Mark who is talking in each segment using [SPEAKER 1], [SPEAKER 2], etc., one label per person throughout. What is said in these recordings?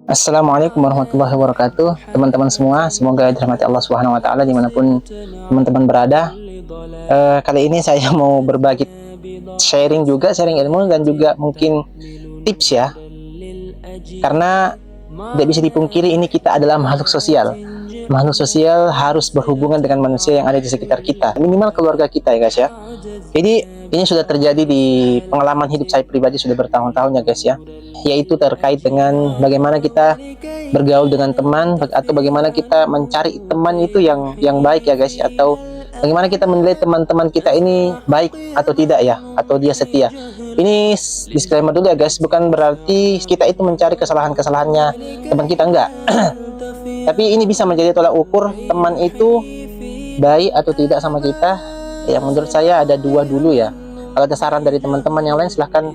[SPEAKER 1] Assalamualaikum warahmatullahi wabarakatuh, teman-teman semua. Semoga dirahmati Allah Subhanahu wa taala dimanapun teman-teman berada. Kali ini saya mau berbagi sharing ilmu dan juga mungkin tips ya. Karena tidak bisa dipungkiri ini kita adalah makhluk sosial. Makhluk sosial harus berhubungan dengan manusia yang ada di sekitar kita, minimal keluarga kita ya guys ya. Jadi ini sudah terjadi di pengalaman hidup saya pribadi sudah bertahun-tahun ya guys ya. Yaitu terkait dengan bagaimana kita bergaul dengan teman atau bagaimana kita mencari teman itu yang baik ya guys, atau bagaimana kita menilai teman-teman kita ini baik atau tidak ya, atau dia setia. Ini disclaimer dulu ya guys, bukan berarti kita itu mencari kesalahan-kesalahannya teman kita, enggak. Tapi ini bisa menjadi tolak ukur teman itu baik atau tidak sama kita. Yang menurut saya ada dua dulu ya. Kalau ada saran dari teman-teman yang lain, silahkan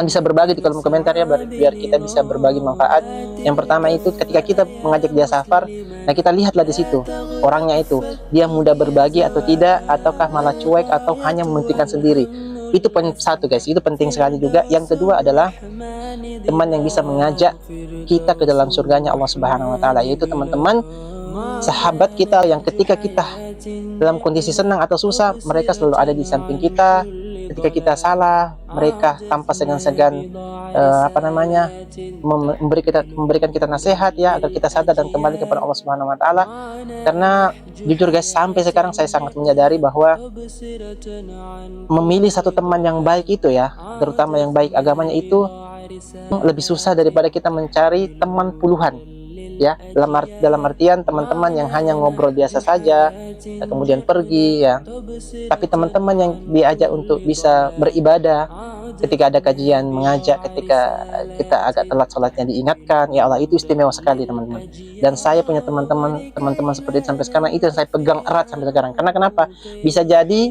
[SPEAKER 1] bisa berbagi di kolom komentar ya, biar kita bisa berbagi manfaat. Yang pertama itu ketika kita mengajak dia safar, nah kita lihatlah di situ orangnya itu, dia mudah berbagi atau tidak, ataukah malah cuek atau hanya mementingkan sendiri. Itu poin satu guys, itu penting sekali juga. Yang kedua adalah teman yang bisa mengajak kita ke dalam surganya Allah Subhanahu wa taala, yaitu teman-teman sahabat kita yang ketika kita dalam kondisi senang atau susah, mereka selalu ada di samping kita. Ketika kita salah, mereka tanpa segan-segan memberikan kita nasihat ya, agar kita sadar dan kembali kepada Allah Subhanahu wa taala. Karena jujur guys, sampai sekarang saya sangat menyadari bahwa memilih satu teman yang baik itu ya, terutama yang baik agamanya, itu lebih susah daripada kita mencari teman puluhan ya, dalam artian teman-teman yang hanya ngobrol biasa saja kemudian pergi ya. Tapi teman-teman yang diajak untuk bisa beribadah, ketika ada kajian mengajak, ketika kita agak telat sholatnya diingatkan, ya Allah, itu istimewa sekali teman-teman. Dan saya punya teman-teman seperti itu sampai sekarang, itu yang saya pegang erat sampai sekarang. Karena kenapa? Bisa jadi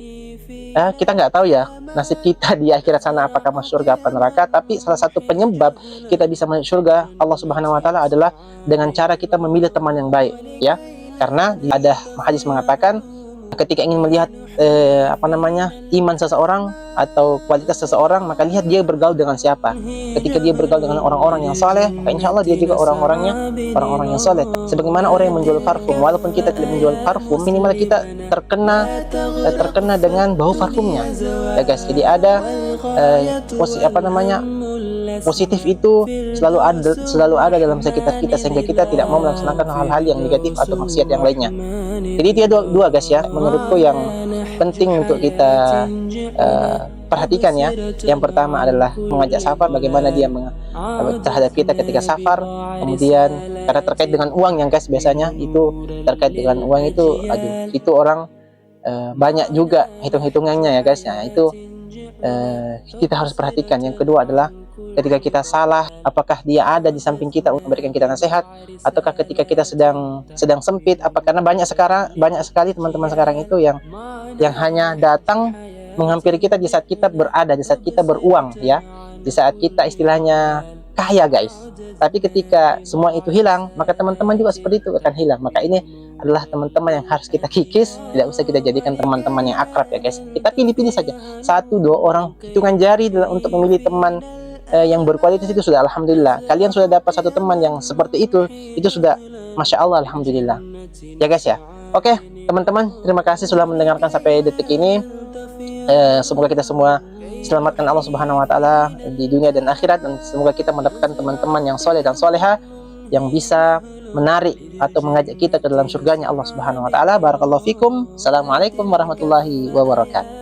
[SPEAKER 1] kita nggak tahu ya nasib kita di akhirat sana, apakah masuk surga apa neraka. Tapi salah satu penyebab kita bisa masuk surga Allah Subhanahu wa taala adalah dengan cara kita memilih teman yang baik ya. Karena ada hadis mengatakan ketika ingin melihat iman seseorang atau kualitas seseorang, maka lihat dia bergaul dengan siapa. Ketika dia bergaul dengan orang-orang yang saleh, maka insya Allah dia juga orang-orang yang saleh. Sebagaimana orang yang menjual parfum, walaupun kita tidak menjual parfum, minimal kita terkena dengan bau parfumnya ya guys. Jadi ada positif itu selalu ada dalam sekitar kita, sehingga kita tidak mau melaksanakan hal-hal yang negatif atau maksiat yang lainnya. Jadi itu dua guys ya, menurutku yang penting untuk kita perhatikan ya. Yang pertama adalah mengajak safar, bagaimana dia terhadap kita ketika safar. Kemudian karena terkait dengan uang yang guys, biasanya itu terkait dengan uang itu orang banyak juga hitung-hitungannya ya guys. Nah itu kita harus perhatikan. Yang kedua adalah ketika kita salah, apakah dia ada di samping kita untuk memberikan kita nasihat, ataukah ketika kita sedang sempit, karena banyak sekali teman-teman sekarang itu yang hanya datang menghampiri kita di saat kita berada, di saat kita beruang ya, di saat kita istilahnya kaya guys. Tapi ketika semua itu hilang, maka teman-teman juga seperti itu akan hilang. Maka ini adalah teman-teman yang harus kita kikis, tidak usah kita jadikan teman-teman yang akrab ya guys. Kita pilih-pilih saja, 1-2 orang, hitungan jari untuk memilih teman yang berkualitas. Itu sudah alhamdulillah. Kalian sudah dapat satu teman yang seperti itu sudah masya Allah, alhamdulillah ya guys ya. Oke teman-teman, terima kasih sudah mendengarkan sampai detik ini. Semoga kita semua selamatkan Allah Subhanahu wa taala di dunia dan akhirat, dan semoga kita mendapatkan teman-teman yang soleh dan soleha yang bisa menarik atau mengajak kita ke dalam surganya Allah Subhanahu wa taala. Barakallahu fikum. Assalamualaikum warahmatullahi wabarakatuh.